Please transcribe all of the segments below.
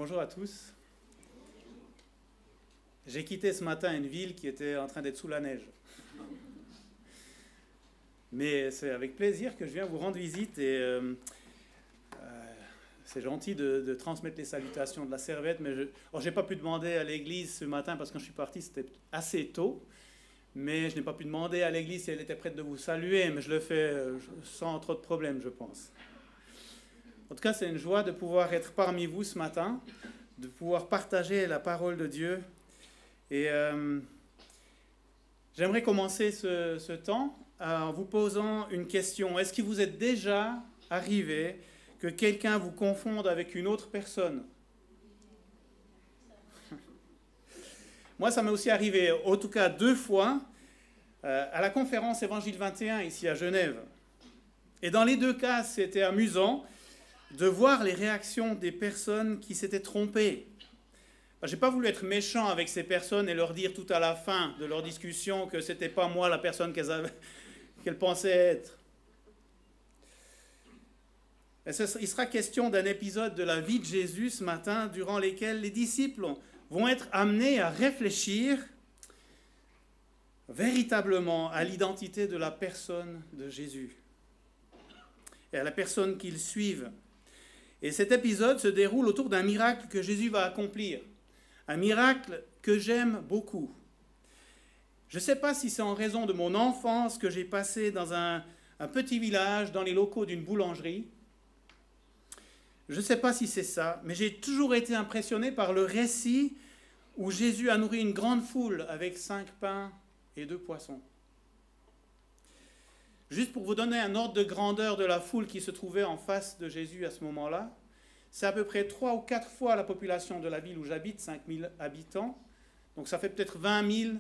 Bonjour à tous. J'ai quitté ce matin une ville qui était en train d'être sous la neige. Mais c'est avec plaisir que je viens vous rendre visite et c'est gentil de transmettre les salutations de la Servette. Mais je n'ai pas pu demander à l'église ce matin parce que quand je suis parti, c'était assez tôt. Mais je n'ai pas pu demander à l'église si elle était prête de vous saluer, mais je le fais sans trop de problèmes, je pense. En tout cas, c'est une joie de pouvoir être parmi vous ce matin, de pouvoir partager la parole de Dieu. Et j'aimerais commencer ce temps en vous posant une question. Est-ce qu'il vous est déjà arrivé que quelqu'un vous confonde avec une autre personne? Moi, ça m'est aussi arrivé, en tout cas 2 fois, à la conférence Évangile 21, ici à Genève. Et dans les 2 cas, c'était amusant de voir les réactions des personnes qui s'étaient trompées. Je n'ai pas voulu être méchant avec ces personnes et leur dire tout à la fin de leur discussion que ce n'était pas moi la personne qu'elles pensaient être. Il sera question d'un épisode de la vie de Jésus ce matin, durant lequel les disciples vont être amenés à réfléchir véritablement à l'identité de la personne de Jésus et à la personne qu'ils suivent. Et cet épisode se déroule autour d'un miracle que Jésus va accomplir. Un miracle que j'aime beaucoup. Je ne sais pas si c'est en raison de mon enfance que j'ai passé dans un petit village, dans les locaux d'une boulangerie. Je ne sais pas si c'est ça, mais j'ai toujours été impressionné par le récit où Jésus a nourri une grande foule avec 5 pains et 2 poissons. Juste pour vous donner un ordre de grandeur de la foule qui se trouvait en face de Jésus à ce moment-là, c'est à peu près 3 ou 4 fois la population de la ville où j'habite, 5000 habitants. Donc ça fait peut-être 20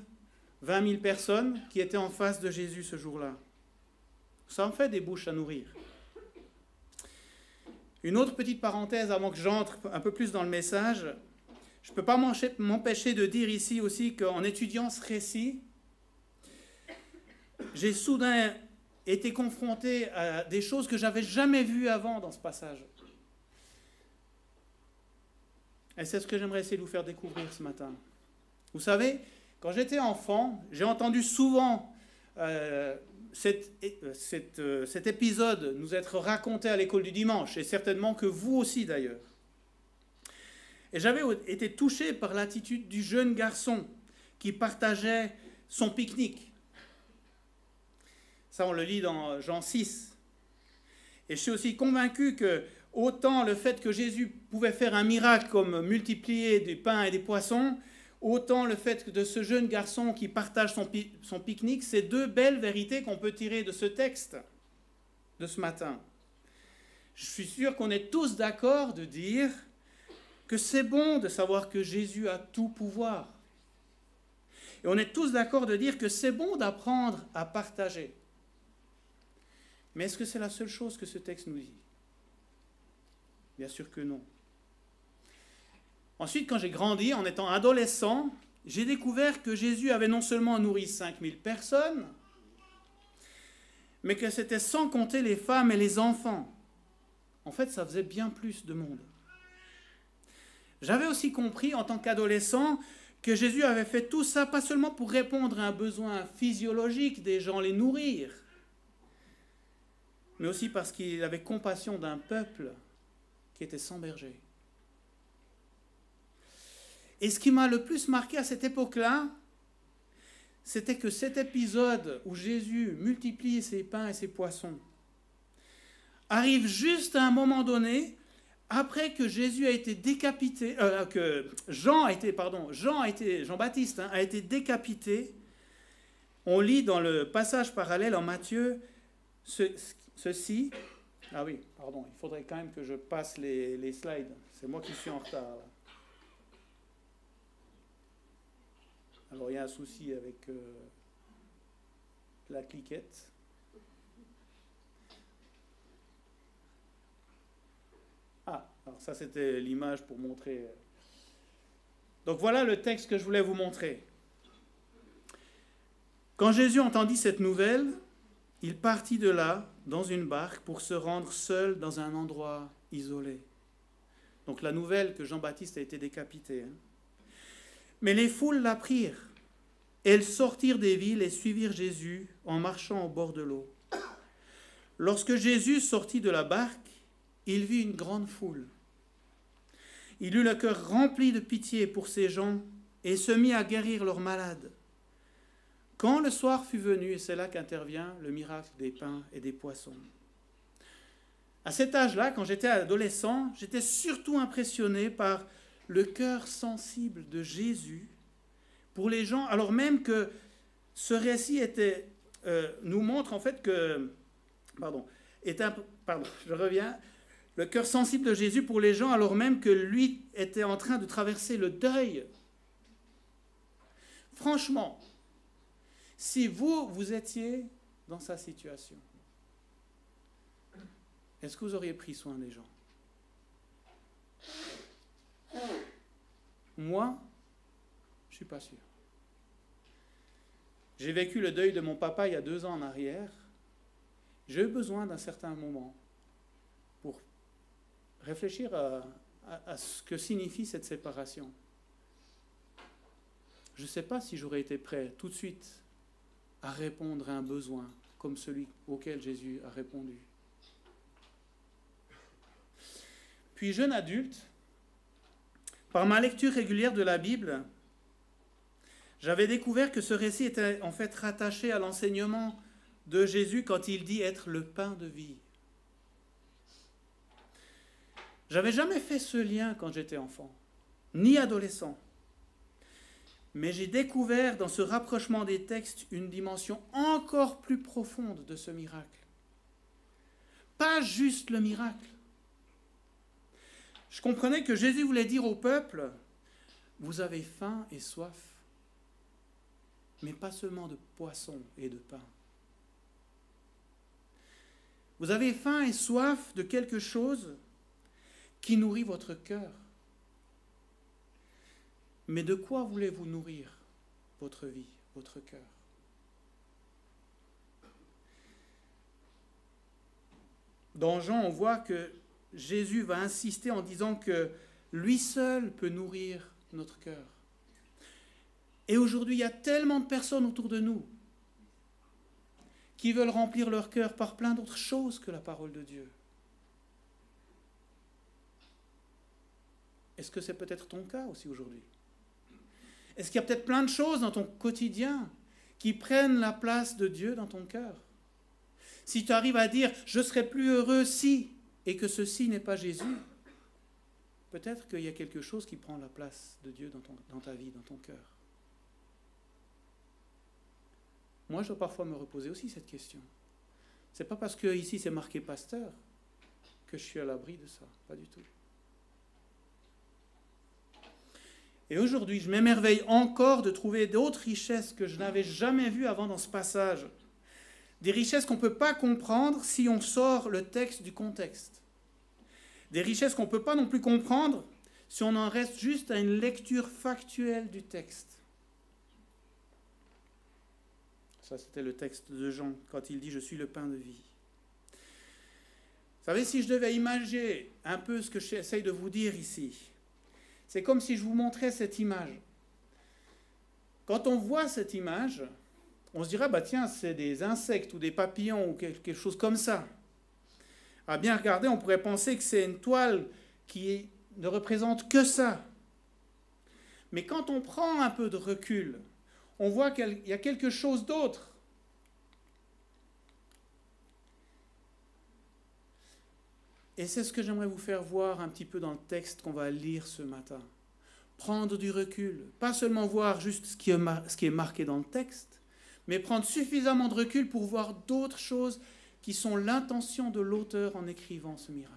000 personnes qui étaient en face de Jésus ce jour-là. Ça en fait des bouches à nourrir. Une autre petite parenthèse avant que j'entre un peu plus dans le message. Je ne peux pas m'empêcher de dire ici aussi qu'en étudiant ce récit, j'ai soudain été confronté à des choses que je n'avais jamais vues avant dans ce passage. Et c'est ce que j'aimerais essayer de vous faire découvrir ce matin. Vous savez, quand j'étais enfant, j'ai entendu souvent cet épisode nous être raconté à l'école du dimanche, et certainement que vous aussi d'ailleurs. Et j'avais été touché par l'attitude du jeune garçon qui partageait son pique-nique. Ça, on le lit dans Jean 6. Et je suis aussi convaincu que autant le fait que Jésus pouvait faire un miracle comme multiplier des pains et des poissons, autant le fait de ce jeune garçon qui partage son pique-nique, c'est 2 belles vérités qu'on peut tirer de ce texte de ce matin. Je suis sûr qu'on est tous d'accord de dire que c'est bon de savoir que Jésus a tout pouvoir. Et on est tous d'accord de dire que c'est bon d'apprendre à partager. Mais est-ce que c'est la seule chose que ce texte nous dit? Bien sûr que non. Ensuite, quand j'ai grandi, en étant adolescent, j'ai découvert que Jésus avait non seulement nourri 5000 personnes, mais que c'était sans compter les femmes et les enfants. En fait, ça faisait bien plus de monde. J'avais aussi compris, en tant qu'adolescent, que Jésus avait fait tout ça, pas seulement pour répondre à un besoin physiologique des gens, les nourrir, mais aussi parce qu'il avait compassion d'un peuple qui était sans berger. Et ce qui m'a le plus marqué à cette époque-là, c'était que cet épisode où Jésus multiplie ses pains et ses poissons arrive juste à un moment donné, après que Jésus a été décapité, que Jean-Baptiste a été décapité. On lit dans le passage parallèle en Matthieu ceci. Ah oui, pardon, il faudrait quand même que je passe les slides. C'est moi qui suis en retard, là. Alors, il y a un souci avec la cliquette. Ah, alors ça, c'était l'image pour montrer. Donc, voilà le texte que je voulais vous montrer. Quand Jésus entendit cette nouvelle, il partit de là, dans une barque, pour se rendre seul dans un endroit isolé. Donc la nouvelle que Jean-Baptiste a été décapité. Mais les foules l'apprirent. Elles sortirent des villes et suivirent Jésus en marchant au bord de l'eau. Lorsque Jésus sortit de la barque, il vit une grande foule. Il eut le cœur rempli de pitié pour ces gens et se mit à guérir leurs malades. Quand le soir fut venu, et c'est là qu'intervient le miracle des pains et des poissons. À cet âge-là, quand j'étais adolescent, j'étais surtout impressionné par le cœur sensible de Jésus pour les gens, alors même que ce récit nous montre en fait que... Le cœur sensible de Jésus pour les gens, alors même que lui était en train de traverser le deuil. Franchement, si vous étiez dans sa situation, est-ce que vous auriez pris soin des gens? Moi, je ne suis pas sûr. J'ai vécu le deuil de mon papa il y a 2 ans en arrière. J'ai eu besoin d'un certain moment pour réfléchir à ce que signifie cette séparation. Je ne sais pas si j'aurais été prêt tout de suite à répondre à un besoin comme celui auquel Jésus a répondu. Puis, jeune adulte, par ma lecture régulière de la Bible, j'avais découvert que ce récit était en fait rattaché à l'enseignement de Jésus quand il dit être le pain de vie. J'avais jamais fait ce lien quand j'étais enfant, ni adolescent. Mais j'ai découvert dans ce rapprochement des textes une dimension encore plus profonde de ce miracle. Pas juste le miracle. Je comprenais que Jésus voulait dire au peuple, vous avez faim et soif, mais pas seulement de poisson et de pain. Vous avez faim et soif de quelque chose qui nourrit votre cœur. Mais de quoi voulez-vous nourrir votre vie, votre cœur? Dans Jean, on voit que Jésus va insister en disant que lui seul peut nourrir notre cœur. Et aujourd'hui, il y a tellement de personnes autour de nous qui veulent remplir leur cœur par plein d'autres choses que la parole de Dieu. Est-ce que c'est peut-être ton cas aussi aujourd'hui? Est-ce qu'il y a peut-être plein de choses dans ton quotidien qui prennent la place de Dieu dans ton cœur? Si tu arrives à dire « je serai plus heureux si » et que ceci n'est pas Jésus, peut-être qu'il y a quelque chose qui prend la place de Dieu dans ta vie, dans ton cœur. Moi, je dois parfois me reposer aussi cette question. Ce n'est pas parce que ici c'est marqué pasteur que je suis à l'abri de ça, pas du tout. Et aujourd'hui, je m'émerveille encore de trouver d'autres richesses que je n'avais jamais vues avant dans ce passage. Des richesses qu'on ne peut pas comprendre si on sort le texte du contexte. Des richesses qu'on ne peut pas non plus comprendre si on en reste juste à une lecture factuelle du texte. Ça, c'était le texte de Jean, quand il dit « Je suis le pain de vie ». Vous savez, si je devais imaginer un peu ce que j'essaye de vous dire ici, c'est comme si je vous montrais cette image. Quand on voit cette image, on se dirait, bah tiens, c'est des insectes ou des papillons ou quelque chose comme ça. À bien regarder, on pourrait penser que c'est une toile qui ne représente que ça. Mais quand on prend un peu de recul, on voit qu'il y a quelque chose d'autre. Et c'est ce que j'aimerais vous faire voir un petit peu dans le texte qu'on va lire ce matin. Prendre du recul, pas seulement voir juste ce qui est marqué dans le texte, mais prendre suffisamment de recul pour voir d'autres choses qui sont l'intention de l'auteur en écrivant ce miracle.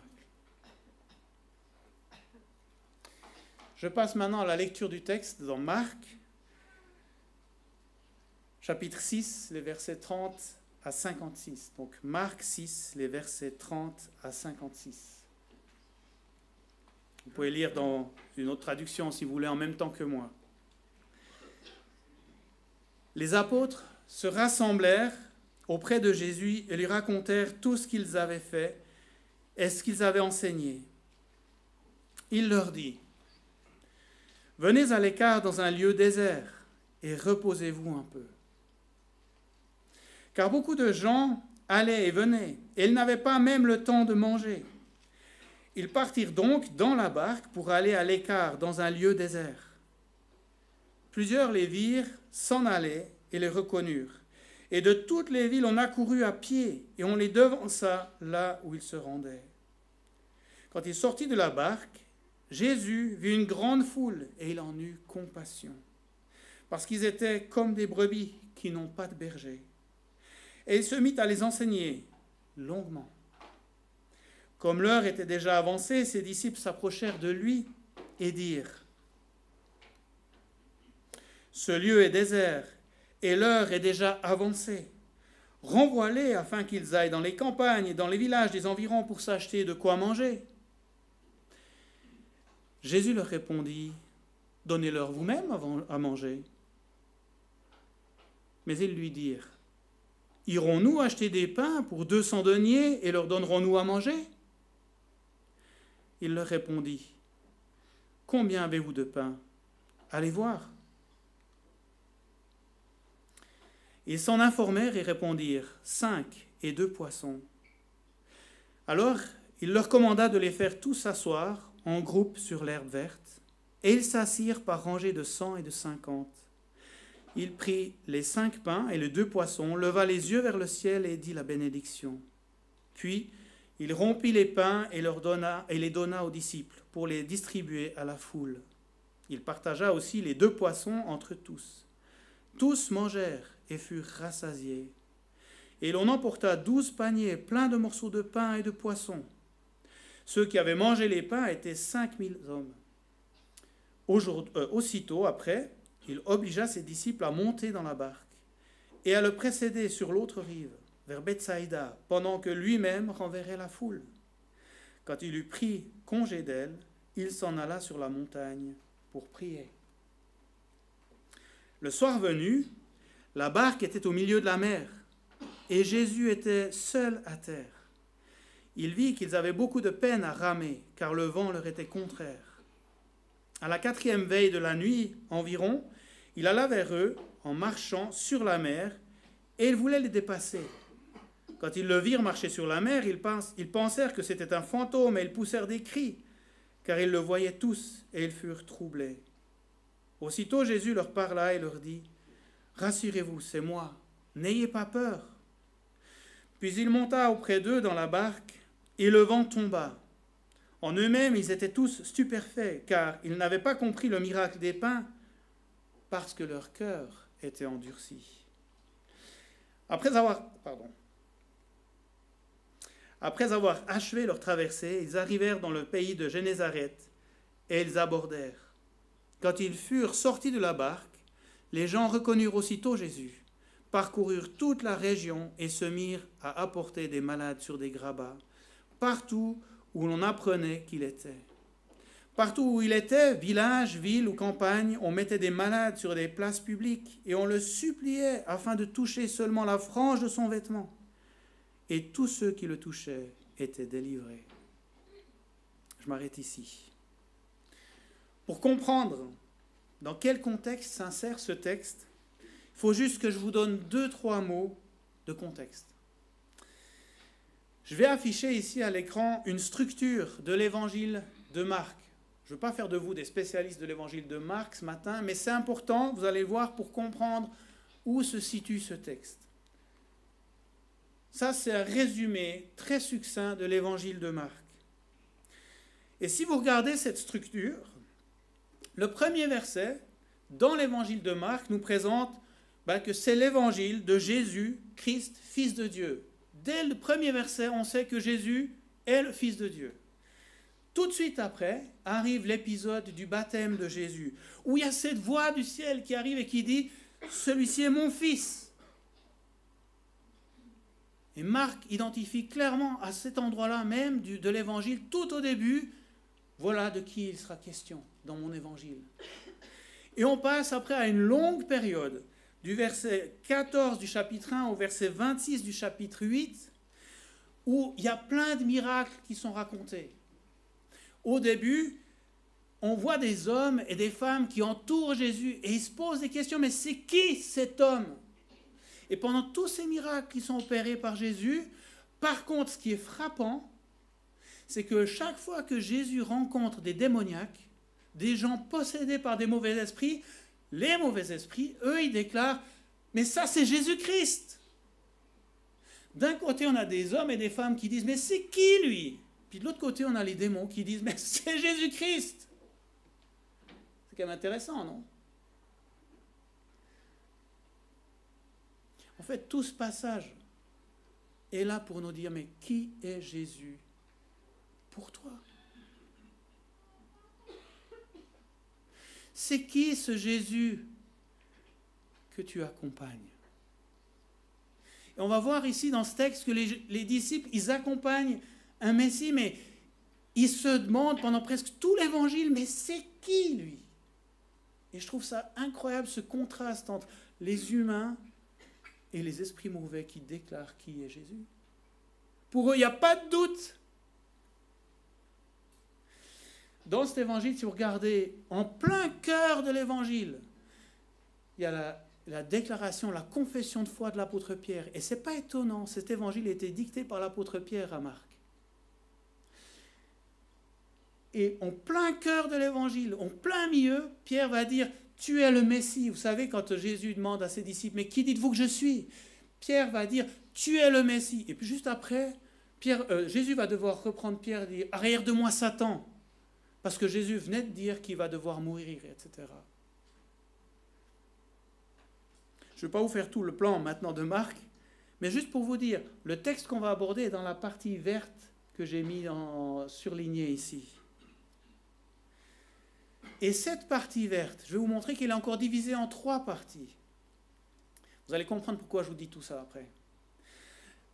Je passe maintenant à la lecture du texte dans Marc, chapitre 6, les versets 30 à 56. Donc Marc 6, les versets 30 à 56. Vous pouvez lire dans une autre traduction si vous voulez en même temps que moi. Les apôtres se rassemblèrent auprès de Jésus et lui racontèrent tout ce qu'ils avaient fait et ce qu'ils avaient enseigné. il leur dit, « Venez à l'écart dans un lieu désert et reposez-vous un peu. » Car beaucoup de gens allaient et venaient, et ils n'avaient pas même le temps de manger. Ils partirent donc dans la barque pour aller à l'écart dans un lieu désert. Plusieurs les virent, s'en allaient et les reconnurent. Et de toutes les villes, on accourut à pied et on les devança là où ils se rendaient. Quand il sortit de la barque, Jésus vit une grande foule et il en eut compassion, parce qu'ils étaient comme des brebis qui n'ont pas de berger. Et il se mit à les enseigner longuement. Comme l'heure était déjà avancée, ses disciples s'approchèrent de lui et dirent, « Ce lieu est désert et l'heure est déjà avancée. Renvoie-les afin qu'ils aillent dans les campagnes et dans les villages des environs pour s'acheter de quoi manger. » Jésus leur répondit, « Donnez-leur vous-même à manger. » Mais ils lui dirent, « Irons-nous acheter des pains pour 200 deniers et leur donnerons-nous à manger ?» Il leur répondit, « Combien avez-vous de pain? Allez voir. » Ils s'en informèrent et répondirent, « 5 et 2 poissons. » Alors il leur commanda de les faire tous s'asseoir en groupe sur l'herbe verte, et ils s'assirent par rangées de 100 et de 50. Il prit les 5 pains et les 2 poissons, leva les yeux vers le ciel et dit la bénédiction. Puis il rompit les pains et les donna aux disciples pour les distribuer à la foule. Il partagea aussi les 2 poissons entre tous. Tous mangèrent et furent rassasiés. Et l'on emporta 12 paniers pleins de morceaux de pain et de poissons. Ceux qui avaient mangé les pains étaient 5000 hommes. Aussitôt après, il obligea ses disciples à monter dans la barque et à le précéder sur l'autre rive, vers Bethsaïda, pendant que lui-même renverrait la foule. Quand il eut pris congé d'elle, il s'en alla sur la montagne pour prier. Le soir venu, la barque était au milieu de la mer, et Jésus était seul à terre. Il vit qu'ils avaient beaucoup de peine à ramer, car le vent leur était contraire. À la 4e veille de la nuit environ, il alla vers eux en marchant sur la mer, et il voulait les dépasser. Quand ils le virent marcher sur la mer, ils pensèrent que c'était un fantôme, et ils poussèrent des cris, car ils le voyaient tous, et ils furent troublés. Aussitôt Jésus leur parla et leur dit, « Rassurez-vous, c'est moi, n'ayez pas peur. » Puis il monta auprès d'eux dans la barque, et le vent tomba. En eux-mêmes, ils étaient tous stupéfaits, car ils n'avaient pas compris le miracle des pains, parce que leur cœur était endurci. Après avoir achevé leur traversée, ils arrivèrent dans le pays de Génézareth, et ils abordèrent. Quand ils furent sortis de la barque, les gens reconnurent aussitôt Jésus, parcoururent toute la région et se mirent à apporter des malades sur des grabats, partout où l'on apprenait qu'il était. Partout où il était, village, ville ou campagne, on mettait des malades sur des places publiques et on le suppliait afin de toucher seulement la frange de son vêtement. Et tous ceux qui le touchaient étaient délivrés. Je m'arrête ici. Pour comprendre dans quel contexte s'insère ce texte, il faut juste que je vous donne 2-3 mots de contexte. Je vais afficher ici à l'écran une structure de l'évangile de Marc. Je ne veux pas faire de vous des spécialistes de l'évangile de Marc ce matin, mais c'est important, vous allez voir, pour comprendre où se situe ce texte. Ça, c'est un résumé très succinct de l'évangile de Marc. Et si vous regardez cette structure, le premier verset dans l'évangile de Marc nous présente que c'est l'évangile de Jésus, Christ, Fils de Dieu. Dès le premier verset, on sait que Jésus est le Fils de Dieu. Tout de suite après, arrive l'épisode du baptême de Jésus, où il y a cette voix du ciel qui arrive et qui dit « Celui-ci est mon Fils ». Et Marc identifie clairement à cet endroit-là même de l'évangile, tout au début, voilà de qui il sera question dans mon évangile. Et on passe après à une longue période, du verset 14 du chapitre 1 au verset 26 du chapitre 8, où il y a plein de miracles qui sont racontés. Au début, on voit des hommes et des femmes qui entourent Jésus et ils se posent des questions, mais c'est qui cet homme? Et pendant tous ces miracles qui sont opérés par Jésus, par contre, ce qui est frappant, c'est que chaque fois que Jésus rencontre des démoniaques, des gens possédés par des mauvais esprits, les mauvais esprits, eux, ils déclarent « Mais ça, c'est Jésus-Christ !» D'un côté, on a des hommes et des femmes qui disent « Mais c'est qui, lui ?» Puis de l'autre côté, on a les démons qui disent « Mais c'est Jésus-Christ !» C'est quand même intéressant, non? En fait, tout ce passage est là pour nous dire « Mais qui est Jésus pour toi ?» C'est qui ce Jésus que tu accompagnes? Et on va voir ici dans ce texte que les disciples, ils accompagnent un Messie, mais ils se demandent pendant presque tout l'évangile, mais c'est qui lui? Et je trouve ça incroyable, ce contraste entre les humains et les esprits mauvais qui déclarent qui est Jésus. Pour eux, il n'y a pas de doute. Dans cet évangile, si vous regardez, en plein cœur de l'évangile, il y a la déclaration, la confession de foi de l'apôtre Pierre. Et ce n'est pas étonnant, cet évangile a été dicté par l'apôtre Pierre à Marc. Et en plein cœur de l'évangile, en plein milieu, Pierre va dire « Tu es le Messie ». Vous savez, quand Jésus demande à ses disciples « Mais qui dites-vous que je suis ?» Pierre va dire « Tu es le Messie ». Et puis juste après, Jésus va devoir reprendre Pierre et dire « Arrière de moi, Satan ». Parce que Jésus venait de dire qu'il va devoir mourir, etc. Je ne vais pas vous faire tout le plan maintenant de Marc, mais juste pour vous dire, le texte qu'on va aborder est dans la partie verte que j'ai mis surlignée ici. Et cette partie verte, je vais vous montrer qu'elle est encore divisée en 3 parties. Vous allez comprendre pourquoi je vous dis tout ça après.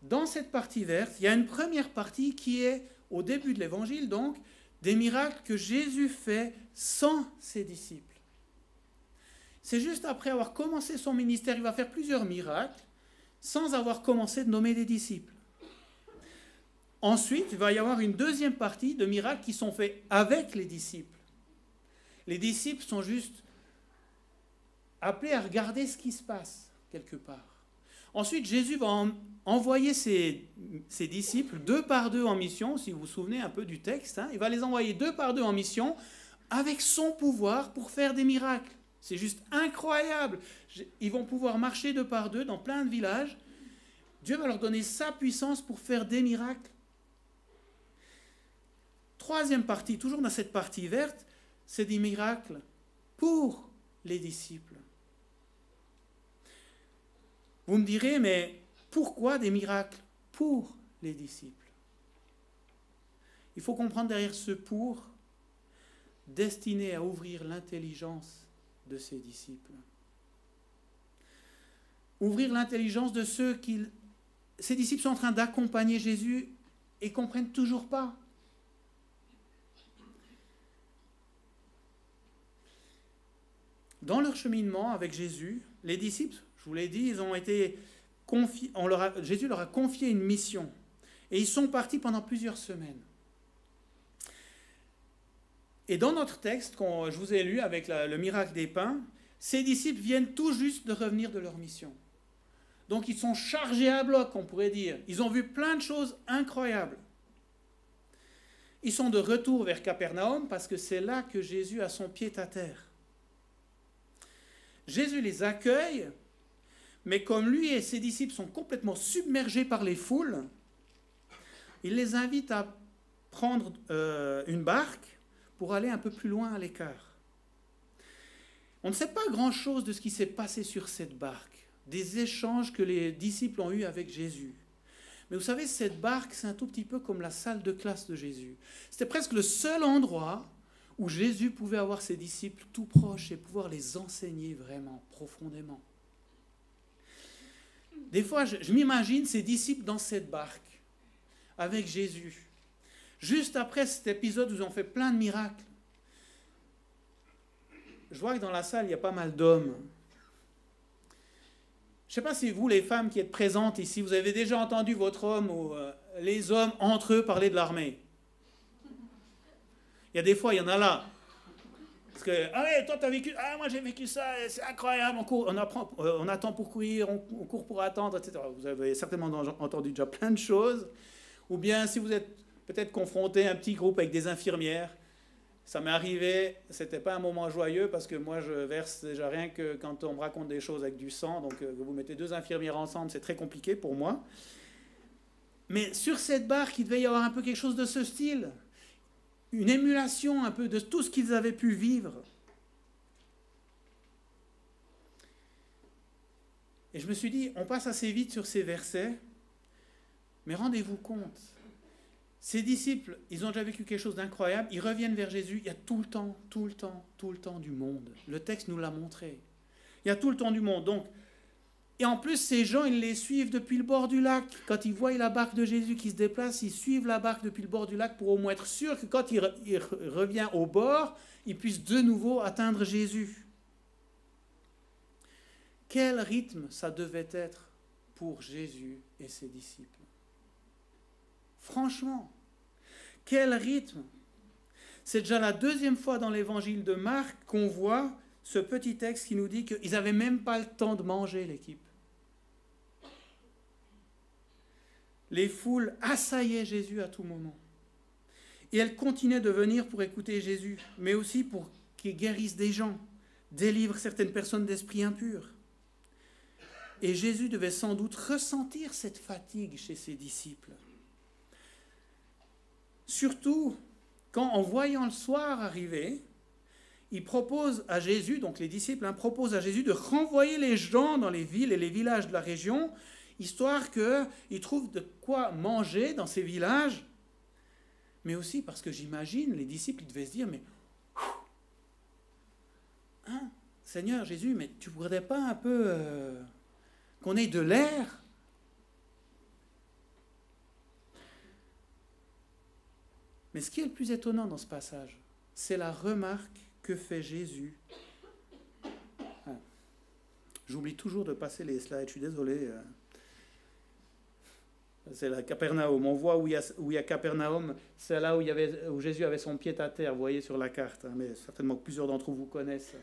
Dans cette partie verte, il y a une première partie qui est au début de l'évangile, donc, des miracles que Jésus fait sans ses disciples. C'est juste après avoir commencé son ministère, il va faire plusieurs miracles sans avoir commencé de nommer des disciples. Ensuite, il va y avoir une deuxième partie de miracles qui sont faits avec les disciples. Les disciples sont juste appelés à regarder ce qui se passe quelque part. Ensuite, Jésus va envoyer ses disciples 2 par 2 en mission, si vous vous souvenez un peu du texte. Il va les envoyer 2 par 2 en mission avec son pouvoir pour faire des miracles. C'est juste incroyable. Ils vont pouvoir marcher 2 par 2 dans plein de villages. Dieu va leur donner sa puissance pour faire des miracles. Troisième partie, toujours dans cette partie verte, c'est des miracles pour les disciples. Vous me direz, mais pourquoi des miracles pour les disciples? Il faut comprendre derrière ce « pour » destiné à ouvrir l'intelligence de ses disciples. Ouvrir l'intelligence de ceux qui... Ces disciples sont en train d'accompagner Jésus et ne comprennent toujours pas. Dans leur cheminement avec Jésus, les disciples, je vous l'ai dit, ils ont été confiés, Jésus leur a confié une mission. Et ils sont partis pendant plusieurs semaines. Et dans notre texte, je vous ai lu avec le miracle des pains, ces disciples viennent tout juste de revenir de leur mission. Donc ils sont chargés à bloc, on pourrait dire. Ils ont vu plein de choses incroyables. Ils sont de retour vers Capernaum parce que c'est là que Jésus a son pied à terre. Jésus les accueille, mais comme lui et ses disciples sont complètement submergés par les foules, il les invite à prendre une barque pour aller un peu plus loin à l'écart. On ne sait pas grand-chose de ce qui s'est passé sur cette barque, des échanges que les disciples ont eus avec Jésus. Mais vous savez, cette barque, c'est un tout petit peu comme la salle de classe de Jésus. C'était presque le seul endroit où Jésus pouvait avoir ses disciples tout proches et pouvoir les enseigner vraiment, profondément. Des fois, je m'imagine ces disciples dans cette barque, avec Jésus. Juste après cet épisode où ils ont fait plein de miracles, je vois que dans la salle, il y a pas mal d'hommes. Je ne sais pas si vous, les femmes qui êtes présentes ici, vous avez déjà entendu votre homme ou les hommes entre eux parler de l'armée. Il y a des fois, il y en a là. Parce que, ah ouais, toi t'as vécu, ah moi j'ai vécu ça, c'est incroyable, on apprend, on attend pour courir, on court pour attendre, etc. Vous avez certainement entendu déjà plein de choses. Ou bien si vous êtes peut-être confronté à un petit groupe avec des infirmières, ça m'est arrivé, c'était pas un moment joyeux parce que moi je verse déjà rien que quand on me raconte des choses avec du sang, donc vous mettez deux infirmières ensemble, c'est très compliqué pour moi. Mais sur cette barque, il devait y avoir un peu quelque chose de ce style. Une émulation un peu de tout ce qu'ils avaient pu vivre. Et je me suis dit, on passe assez vite sur ces versets, mais rendez-vous compte, ces disciples, ils ont déjà vécu quelque chose d'incroyable, ils reviennent vers Jésus, il y a tout le temps du monde. Le texte nous l'a montré. Il y a tout le temps du monde. Donc, et en plus, ces gens, ils les suivent depuis le bord du lac. Quand ils voient la barque de Jésus qui se déplace, ils suivent la barque depuis le bord du lac pour au moins être sûr que quand il revient au bord, ils puissent de nouveau atteindre Jésus. Quel rythme ça devait être pour Jésus et ses disciples. Franchement, quel rythme! C'est déjà la deuxième fois dans l'évangile de Marc qu'on voit ce petit texte qui nous dit qu'ils n'avaient même pas le temps de manger, l'équipe. Les foules assaillaient Jésus à tout moment. Et elles continuaient de venir pour écouter Jésus, mais aussi pour qu'il guérisse des gens, délivre certaines personnes d'esprits impurs. Et Jésus devait sans doute ressentir cette fatigue chez ses disciples. Surtout quand, en voyant le soir arriver, il propose à Jésus, donc les disciples proposent à Jésus de renvoyer les gens dans les villes et les villages de la région, histoire qu'ils trouvent de quoi manger dans ces villages, mais aussi parce que j'imagine, les disciples ils devaient se dire, mais hein, Seigneur Jésus, mais tu ne voudrais pas un peu qu'on ait de l'air? Mais ce qui est le plus étonnant dans ce passage, c'est la remarque que fait Jésus. J'oublie toujours de passer les slides, je suis désolé. C'est la Capernaum. On voit où il y a Capernaum, c'est là où Jésus avait son pied à terre, vous voyez sur la carte, mais certainement que plusieurs d'entre vous connaissent.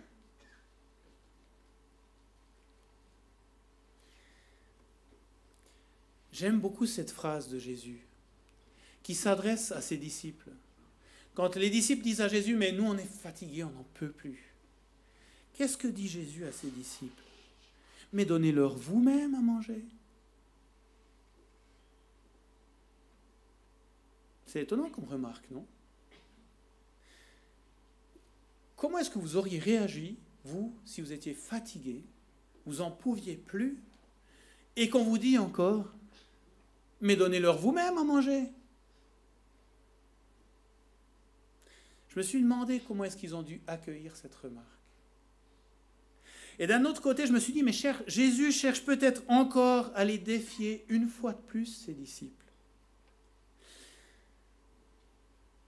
J'aime beaucoup cette phrase de Jésus qui s'adresse à ses disciples. Quand les disciples disent à Jésus, mais nous on est fatigués, on n'en peut plus. Qu'est-ce que dit Jésus à ses disciples? Mais donnez-leur vous-même à manger. C'est étonnant comme remarque, non? Comment est-ce que vous auriez réagi, vous, si vous étiez fatigué, vous n'en pouviez plus, et qu'on vous dit encore, mais donnez-leur vous-même à manger? Je me suis demandé comment est-ce qu'ils ont dû accueillir cette remarque. Et d'un autre côté, je me suis dit, mais Jésus cherche peut-être encore à les défier une fois de plus, ses disciples.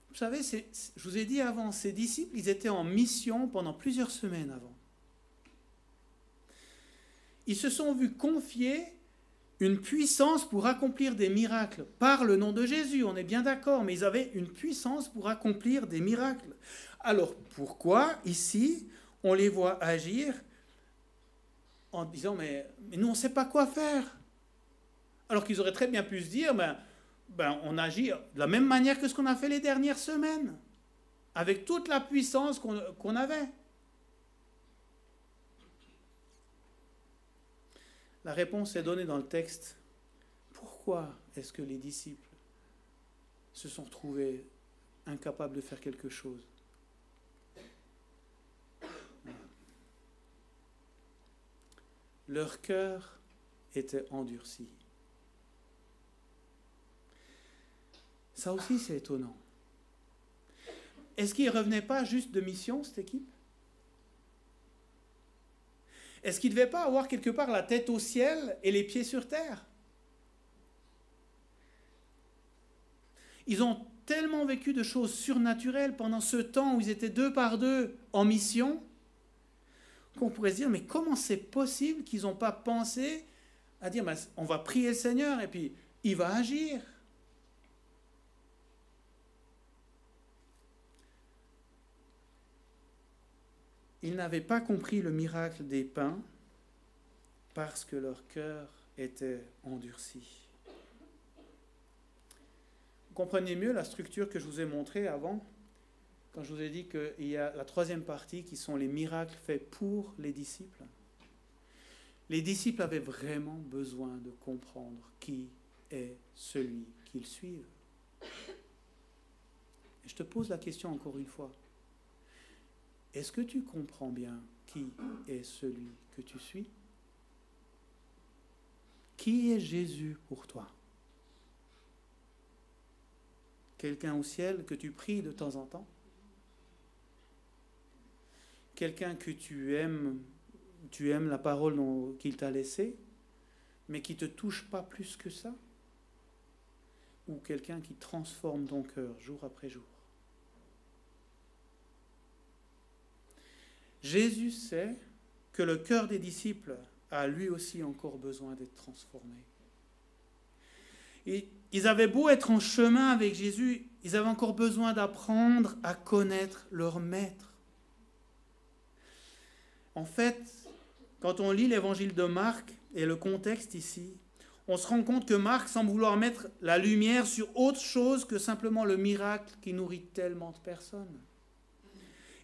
Vous savez, je vous ai dit avant, ces disciples, ils étaient en mission pendant plusieurs semaines avant. Ils se sont vus confier une puissance pour accomplir des miracles par le nom de Jésus, on est bien d'accord, mais ils avaient une puissance pour accomplir des miracles. Alors pourquoi ici on les voit agir en disant mais nous on ne sait pas quoi faire, alors qu'ils auraient très bien pu se dire on agit de la même manière que ce qu'on a fait les dernières semaines, avec toute la puissance qu'on avait. La réponse est donnée dans le texte. Pourquoi est-ce que les disciples se sont retrouvés incapables de faire quelque chose? Leur cœur était endurci. Ça aussi, c'est étonnant. Est-ce qu'ils ne revenaient pas juste de mission, cette équipe? Est-ce qu'ils ne devaient pas avoir quelque part la tête au ciel et les pieds sur terre? Ils ont tellement vécu de choses surnaturelles pendant ce temps où ils étaient deux par deux en mission, qu'on pourrait se dire, mais comment c'est possible qu'ils n'ont pas pensé à dire, on va prier le Seigneur et puis il va agir? Ils n'avaient pas compris le miracle des pains parce que leur cœur était endurci. Vous comprenez mieux la structure que je vous ai montrée avant, quand je vous ai dit qu'il y a la troisième partie qui sont les miracles faits pour les disciples. Les disciples avaient vraiment besoin de comprendre qui est celui qu'ils suivent. Et je te pose la question encore une fois. Est-ce que tu comprends bien qui est celui que tu suis? Qui est Jésus pour toi? Quelqu'un au ciel que tu pries de temps en temps? Quelqu'un que tu aimes la parole qu'il t'a laissée, mais qui ne te touche pas plus que ça? Ou quelqu'un qui transforme ton cœur jour après jour? Jésus sait que le cœur des disciples a lui aussi encore besoin d'être transformé. Et ils avaient beau être en chemin avec Jésus, ils avaient encore besoin d'apprendre à connaître leur maître. En fait, quand on lit l'évangile de Marc et le contexte ici, on se rend compte que Marc semble vouloir mettre la lumière sur autre chose que simplement le miracle qui nourrit tellement de personnes.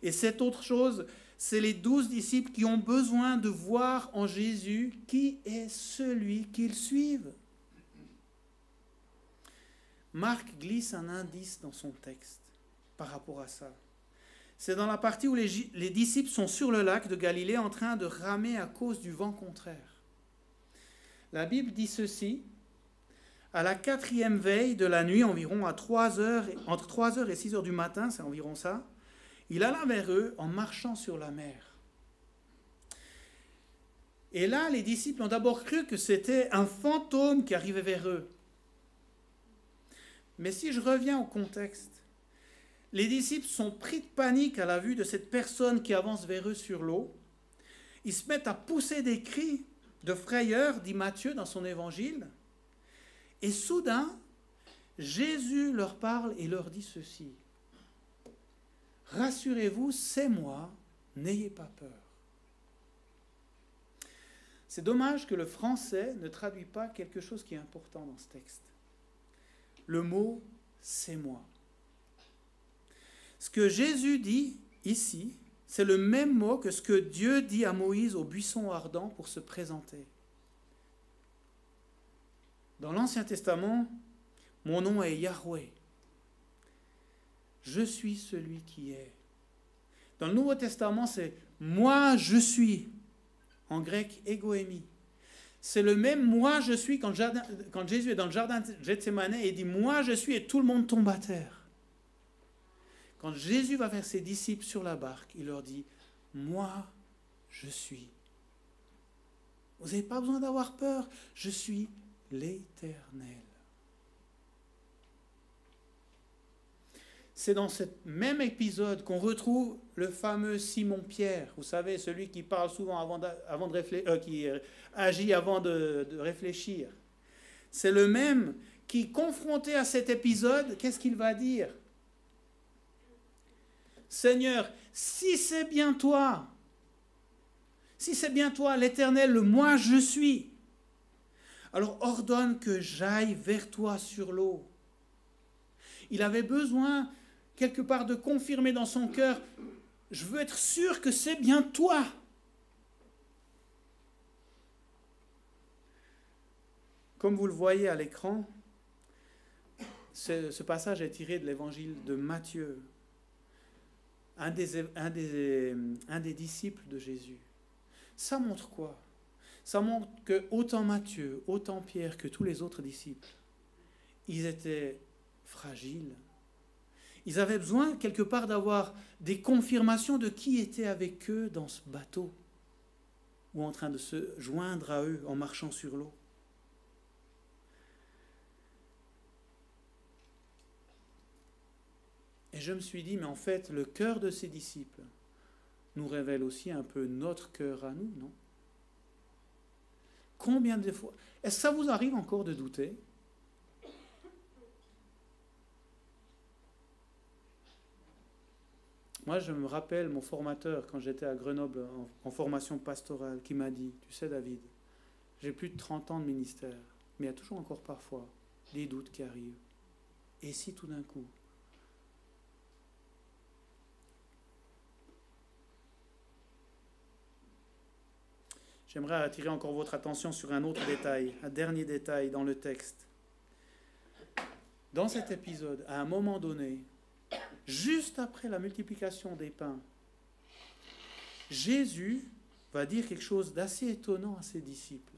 Et cette autre chose, c'est les 12 disciples qui ont besoin de voir en Jésus qui est celui qu'ils suivent. Marc glisse un indice dans son texte par rapport à ça. C'est dans la partie où les disciples sont sur le lac de Galilée en train de ramer à cause du vent contraire. La Bible dit ceci: à la 4e veille de la nuit, environ à 3 heures, entre 3h et 6h du matin, c'est environ ça, il alla vers eux en marchant sur la mer. Et là, les disciples ont d'abord cru que c'était un fantôme qui arrivait vers eux. Mais si je reviens au contexte, les disciples sont pris de panique à la vue de cette personne qui avance vers eux sur l'eau. Ils se mettent à pousser des cris de frayeur, dit Matthieu dans son évangile. Et soudain, Jésus leur parle et leur dit ceci: rassurez-vous, c'est moi, n'ayez pas peur. C'est dommage que le français ne traduit pas quelque chose qui est important dans ce texte. Le mot « c'est moi ». Ce que Jésus dit ici, c'est le même mot que ce que Dieu dit à Moïse au buisson ardent pour se présenter. Dans l'Ancien Testament, mon nom est Yahweh. Je suis celui qui est. Dans le Nouveau Testament, c'est « moi je suis », en grec « égoémie ». C'est le même « moi je suis » quand Jésus est dans le jardin de Gethsémane et dit « moi je suis » et tout le monde tombe à terre. Quand Jésus va vers ses disciples sur la barque, il leur dit « moi je suis ». Vous n'avez pas besoin d'avoir peur, je suis l'Éternel. C'est dans ce même épisode qu'on retrouve le fameux Simon-Pierre. Vous savez, celui qui parle souvent qui agit avant de réfléchir. C'est le même qui, confronté à cet épisode, qu'est-ce qu'il va dire? Seigneur, si c'est bien toi, l'Éternel, le moi je suis, alors ordonne que j'aille vers toi sur l'eau. Il avait besoin quelque part de confirmer dans son cœur, je veux être sûr que c'est bien toi. Comme vous le voyez à l'écran, ce passage est tiré de l'évangile de Matthieu, un des disciples de Jésus. Ça montre quoi? Ça montre que autant Matthieu, autant Pierre que tous les autres disciples, ils étaient fragiles. Ils avaient besoin quelque part d'avoir des confirmations de qui était avec eux dans ce bateau ou en train de se joindre à eux en marchant sur l'eau. Et je me suis dit, mais en fait, le cœur de ces disciples nous révèle aussi un peu notre cœur à nous, non? Combien de fois? Est-ce que ça vous arrive encore de douter? Moi, je me rappelle mon formateur, quand j'étais à Grenoble en formation pastorale, qui m'a dit, tu sais David, j'ai plus de 30 ans de ministère, mais il y a toujours encore parfois des doutes qui arrivent. Et si tout d'un coup, j'aimerais attirer encore votre attention sur un autre détail, un dernier détail dans le texte. Dans cet épisode, à un moment donné, juste après la multiplication des pains, Jésus va dire quelque chose d'assez étonnant à ses disciples.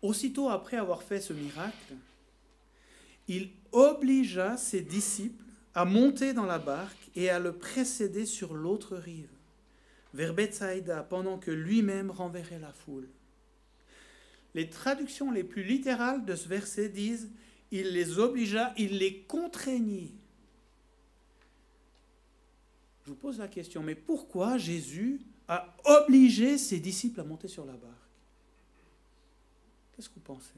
Aussitôt après avoir fait ce miracle, il obligea ses disciples à monter dans la barque et à le précéder sur l'autre rive, vers Bethsaïda, pendant que lui-même renverrait la foule. Les traductions les plus littérales de ce verset disent « il les obligea, il les contraignit ». Je vous pose la question, mais pourquoi Jésus a obligé ses disciples à monter sur la barque? Qu'est-ce que vous pensez?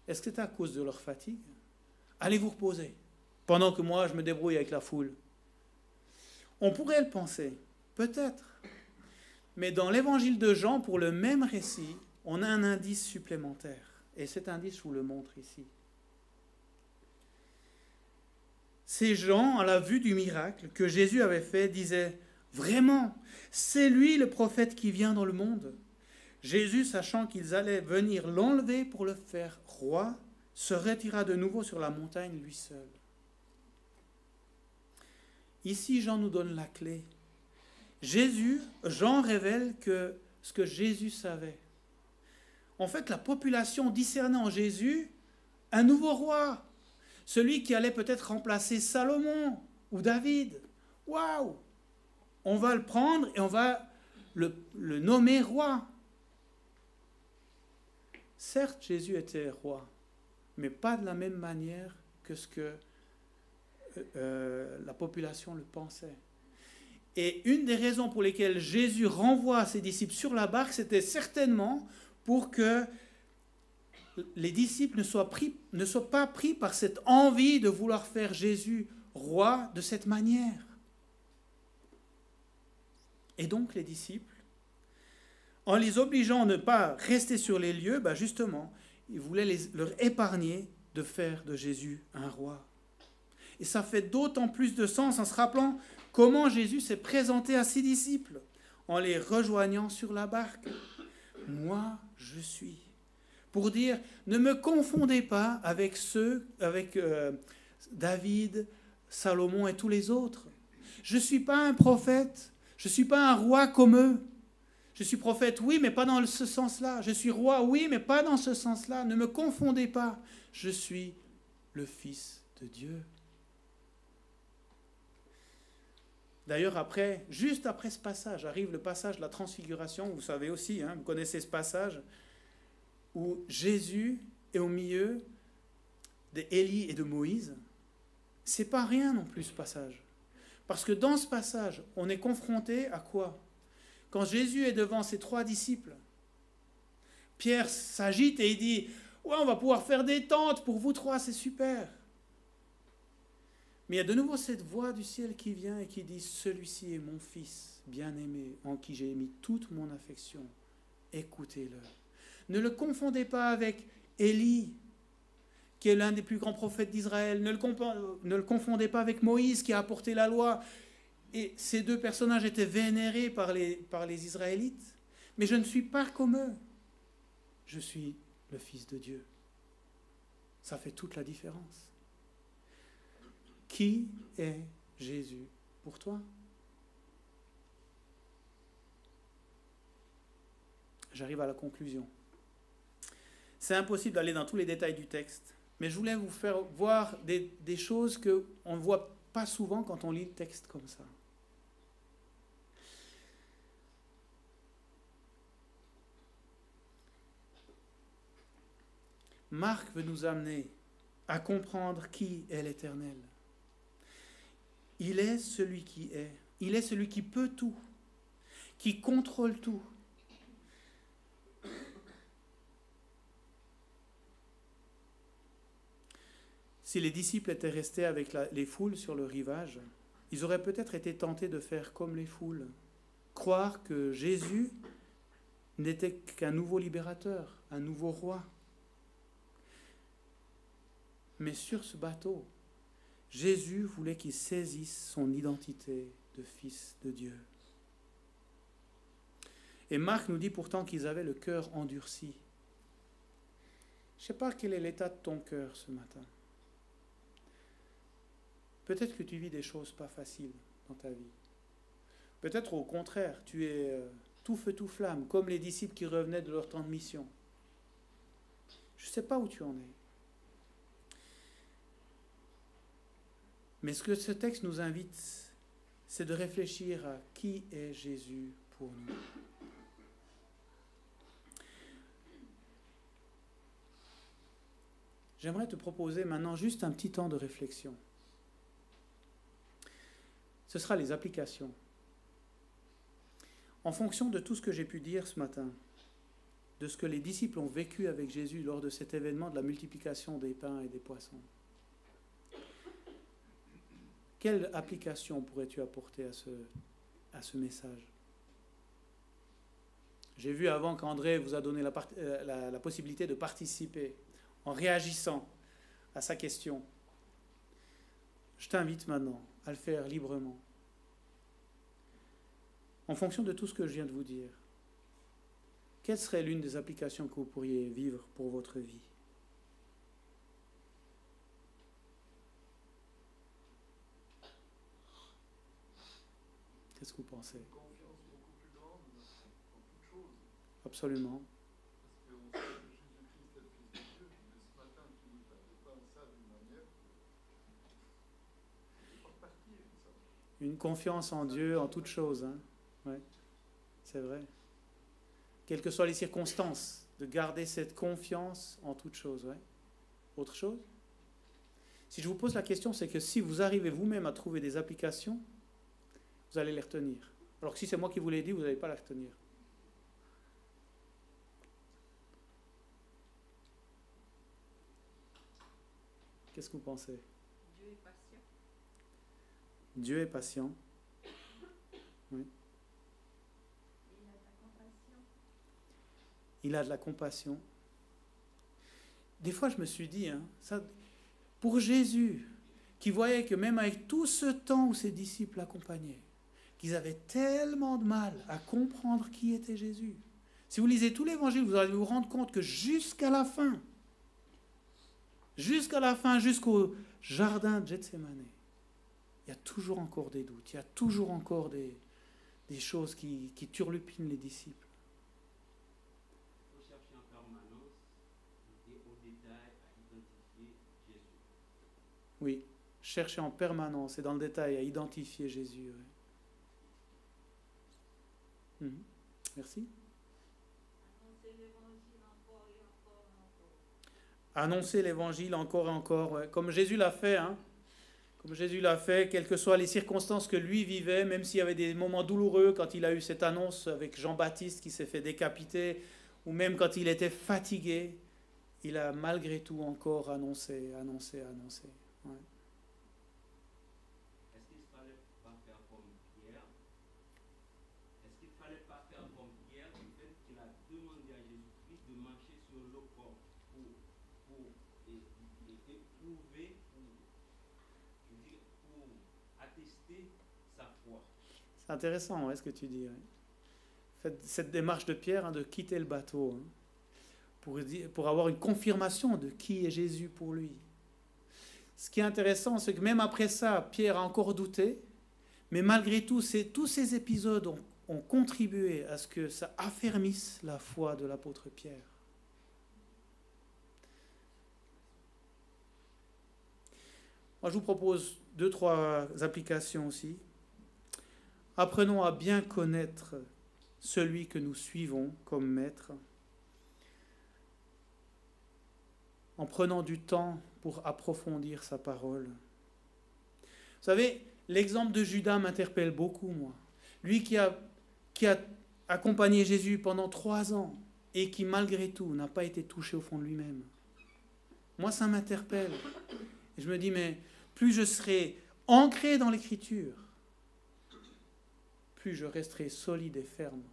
Est-ce que c'est à cause de leur fatigue? Allez vous reposer, pendant que moi je me débrouille avec la foule. On pourrait le penser, peut-être. Mais dans l'évangile de Jean, pour le même récit, on a un indice supplémentaire. Et cet indice, je vous le montre ici. Ces gens, à la vue du miracle que Jésus avait fait, disaient « Vraiment, c'est lui le prophète qui vient dans le monde ?» Jésus, sachant qu'ils allaient venir l'enlever pour le faire roi, se retira de nouveau sur la montagne lui seul. Ici, Jean nous donne la clé. Jean révèle ce que Jésus savait. En fait, la population discernait en Jésus un nouveau roi, celui qui allait peut-être remplacer Salomon ou David. Waouh! On va le prendre et on va le nommer roi. Certes, Jésus était roi, mais pas de la même manière que ce que la population le pensait. Et une des raisons pour lesquelles Jésus renvoie ses disciples sur la barque, c'était certainement pour que les disciples ne soient pas pris par cette envie de vouloir faire Jésus roi de cette manière. Et donc les disciples, en les obligeant à ne pas rester sur les lieux, justement, il voulait leur épargner de faire de Jésus un roi. Et ça fait d'autant plus de sens en se rappelant comment Jésus s'est présenté à ses disciples, en les rejoignant sur la barque. Moi, je suis. Pour dire, ne me confondez pas avec David, Salomon et tous les autres. Je ne suis pas un prophète, je ne suis pas un roi comme eux. Je suis prophète, oui, mais pas dans ce sens-là. Je suis roi, oui, mais pas dans ce sens-là. Ne me confondez pas. Je suis le Fils de Dieu. D'ailleurs, juste après ce passage, arrive le passage de la transfiguration. Vous savez aussi, vous connaissez ce passage, où Jésus est au milieu d'Élie et de Moïse. C'est pas rien non plus ce passage. Parce que dans ce passage, on est confronté à quoi? Quand Jésus est devant ses 3 disciples, Pierre s'agite et il dit « Ouais, on va pouvoir faire des tentes pour vous 3, c'est super !» Mais il y a de nouveau cette voix du ciel qui vient et qui dit « Celui-ci est mon fils bien-aimé, en qui j'ai mis toute mon affection. Écoutez-le. » Ne le confondez pas avec Élie, qui est l'un des plus grands prophètes d'Israël. Ne le confondez pas avec Moïse, qui a apporté la loi. Et ces 2 personnages étaient vénérés par les Israélites. Mais je ne suis pas comme eux. Je suis le Fils de Dieu. Ça fait toute la différence. Qui est Jésus pour toi? J'arrive à la conclusion. C'est impossible d'aller dans tous les détails du texte, mais je voulais vous faire voir des choses qu'on ne voit pas souvent quand on lit le texte comme ça. Marc veut nous amener à comprendre qui est l'Éternel. Il est celui qui est. Il est celui qui peut tout, qui contrôle tout. si les disciples étaient restés avec les foules sur le rivage, ils auraient peut-être été tentés de faire comme les foules, croire que Jésus n'était qu'un nouveau libérateur, un nouveau roi. Mais sur ce bateau, Jésus voulait qu'ils saisissent son identité de fils de Dieu. Et Marc nous dit pourtant qu'ils avaient le cœur endurci. Je ne sais pas quel est l'état de ton cœur ce matin. Peut-être que tu vis des choses pas faciles dans ta vie. Peut-être au contraire, tu es tout feu, tout flamme, comme les disciples qui revenaient de leur temps de mission. Je ne sais pas où tu en es. Mais ce que ce texte nous invite, c'est de réfléchir à qui est Jésus pour nous. J'aimerais te proposer maintenant juste un petit temps de réflexion. Ce sera les applications. En fonction de tout ce que j'ai pu dire ce matin, de ce que les disciples ont vécu avec Jésus lors de cet événement de la multiplication des pains et des poissons, quelle application pourrais-tu apporter à ce message? J'ai vu avant qu'André vous a donné la possibilité de participer en réagissant à sa question. Je t'invite maintenant à le faire librement. En fonction de tout ce que je viens de vous dire, quelle serait l'une des applications que vous pourriez vivre pour votre vie? Qu'est-ce que vous pensez? Une confiance beaucoup plus grande en toute chose. Absolument. Parce qu'on sait que Jésus-Christ est le Fils de Dieu, mais ce matin, tu nous as dépeint ça d'une manière que je ne peux pas repartir. Une confiance en Dieu en toute chose. Hein? Ouais, c'est vrai. Quelles que soient les circonstances, de garder cette confiance en toute chose. Ouais. Autre chose? Si je vous pose la question, c'est que si vous arrivez vous-même à trouver des applications, vous allez les retenir. Alors que si c'est moi qui vous l'ai dit, vous n'allez pas les retenir. Qu'est-ce que vous pensez? Dieu est patient. Dieu est patient. Oui. Il a de la compassion. Il a de la compassion. Des fois, je me suis dit, pour Jésus, qui voyait que même avec tout ce temps où ses disciples l'accompagnaient, qu'ils avaient tellement de mal à comprendre qui était Jésus. Si vous lisez tout l'évangile, vous allez vous rendre compte que jusqu'à la fin, jusqu'au jardin de Gethsémane, il y a toujours encore des doutes, il y a toujours encore des choses qui turlupinent les disciples. Il faut chercher en permanence et au détail à identifier Jésus. Oui, chercher en permanence et dans le détail à identifier Jésus. Oui. Merci. Annoncer l'évangile encore et encore et encore. Annoncer l'évangile encore et encore, ouais. Comme Jésus l'a fait, Comme Jésus l'a fait, quelles que soient les circonstances que lui vivait, même s'il y avait des moments douloureux quand il a eu cette annonce avec Jean-Baptiste qui s'est fait décapiter, ou même quand il était fatigué, il a malgré tout encore annoncé. Ouais. Est-ce qu'il ne fallait pas faire comme Pierre? Est-ce qu'il ne fallait pas faire comme Pierre, du fait qu'il a demandé à Jésus-Christ de marcher sur l'eau pour éprouver, pour attester sa foi? C'est intéressant, ce que tu dis. Ouais. Faites cette démarche de Pierre, de quitter le bateau, pour avoir une confirmation de qui est Jésus pour lui. Ce qui est intéressant, c'est que même après ça, Pierre a encore douté, mais malgré tout, tous ces épisodes ont contribué à ce que ça affermisse la foi de l'apôtre Pierre. Moi, je vous propose 2-3 applications aussi. Apprenons à bien connaître celui que nous suivons comme maître, en prenant du temps pour approfondir sa parole. Vous savez, l'exemple de Judas m'interpelle beaucoup, moi. Lui qui a accompagné Jésus pendant 3 ans et qui, malgré tout, n'a pas été touché au fond de lui-même. Moi, ça m'interpelle. Et je me dis, mais plus je serai ancré dans l'Écriture, plus je resterai solide et ferme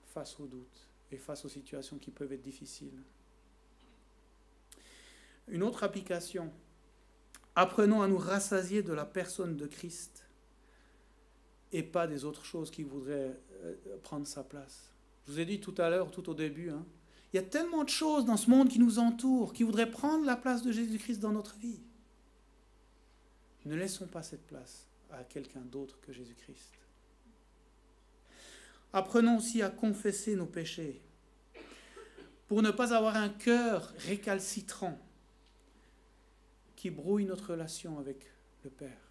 face aux doutes et face aux situations qui peuvent être difficiles. Une autre application. Apprenons à nous rassasier de la personne de Christ et pas des autres choses qui voudraient prendre sa place. Je vous ai dit tout à l'heure, tout au début, il y a tellement de choses dans ce monde qui nous entourent, qui voudraient prendre la place de Jésus-Christ dans notre vie. Ne laissons pas cette place à quelqu'un d'autre que Jésus-Christ. Apprenons aussi à confesser nos péchés pour ne pas avoir un cœur récalcitrant qui brouille notre relation avec le Père.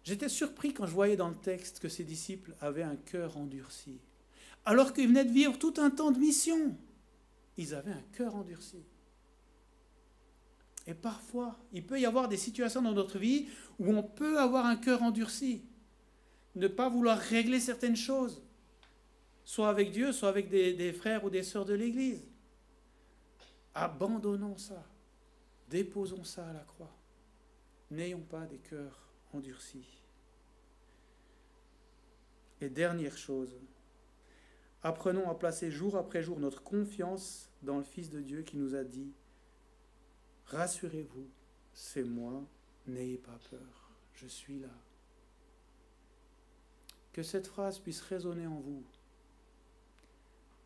J'étais surpris quand je voyais dans le texte que ces disciples avaient un cœur endurci. Alors qu'ils venaient de vivre tout un temps de mission, ils avaient un cœur endurci. Et parfois, il peut y avoir des situations dans notre vie où on peut avoir un cœur endurci. Ne pas vouloir régler certaines choses, soit avec Dieu, soit avec des frères ou des sœurs de l'Église. Abandonnons ça. Déposons ça à la croix. N'ayons pas des cœurs endurcis. Et dernière chose, apprenons à placer jour après jour notre confiance dans le Fils de Dieu qui nous a dit « Rassurez-vous, c'est moi, n'ayez pas peur, je suis là. » Que cette phrase puisse résonner en vous.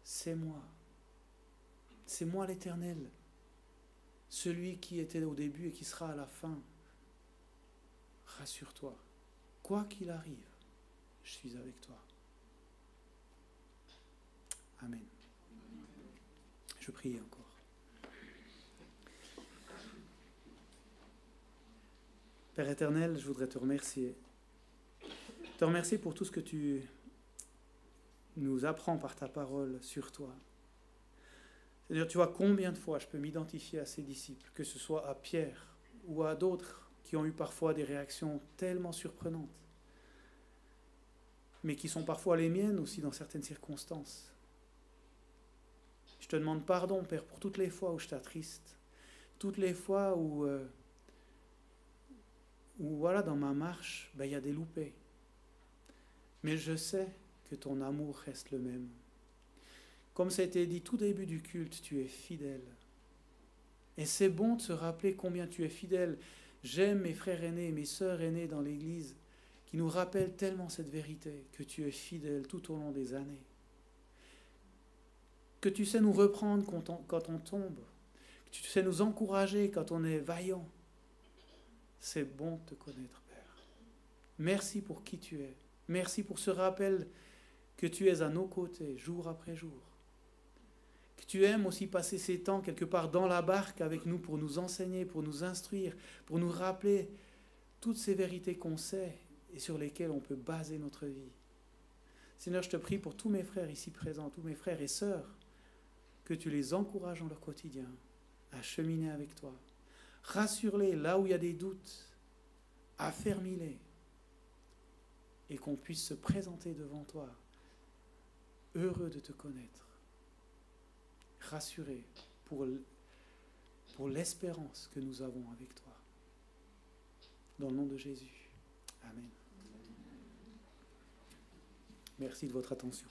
C'est moi l'Éternel. Celui qui était au début et qui sera à la fin. Rassure-toi, quoi qu'il arrive, je suis avec toi. Amen. Je prie encore. Père éternel, je voudrais te remercier. Te remercier pour tout ce que tu nous apprends par ta parole sur toi. C'est-à-dire, tu vois combien de fois je peux m'identifier à ces disciples, que ce soit à Pierre ou à d'autres qui ont eu parfois des réactions tellement surprenantes, mais qui sont parfois les miennes aussi dans certaines circonstances. Je te demande pardon, Père, pour toutes les fois où je t'attriste, toutes les fois où voilà, dans ma marche, il y a des loupés. Mais je sais que ton amour reste le même. Comme ça a été dit tout début du culte, tu es fidèle. Et c'est bon de se rappeler combien tu es fidèle. J'aime mes frères aînés et mes sœurs aînées dans l'Église qui nous rappellent tellement cette vérité, que tu es fidèle tout au long des années. Que tu sais nous reprendre quand on tombe. Que tu sais nous encourager quand on est vaillant. C'est bon de te connaître, Père. Merci pour qui tu es. Merci pour ce rappel que tu es à nos côtés, jour après jour. Que tu aimes aussi passer ces temps quelque part dans la barque avec nous pour nous enseigner, pour nous instruire, pour nous rappeler toutes ces vérités qu'on sait et sur lesquelles on peut baser notre vie. Seigneur, je te prie pour tous mes frères ici présents, tous mes frères et sœurs, que tu les encourages dans leur quotidien à cheminer avec toi. Rassure-les là où il y a des doutes, affermis-les, et qu'on puisse se présenter devant toi, heureux de te connaître, rassurés pour l'espérance que nous avons avec toi. Dans le nom de Jésus. Amen. Merci de votre attention.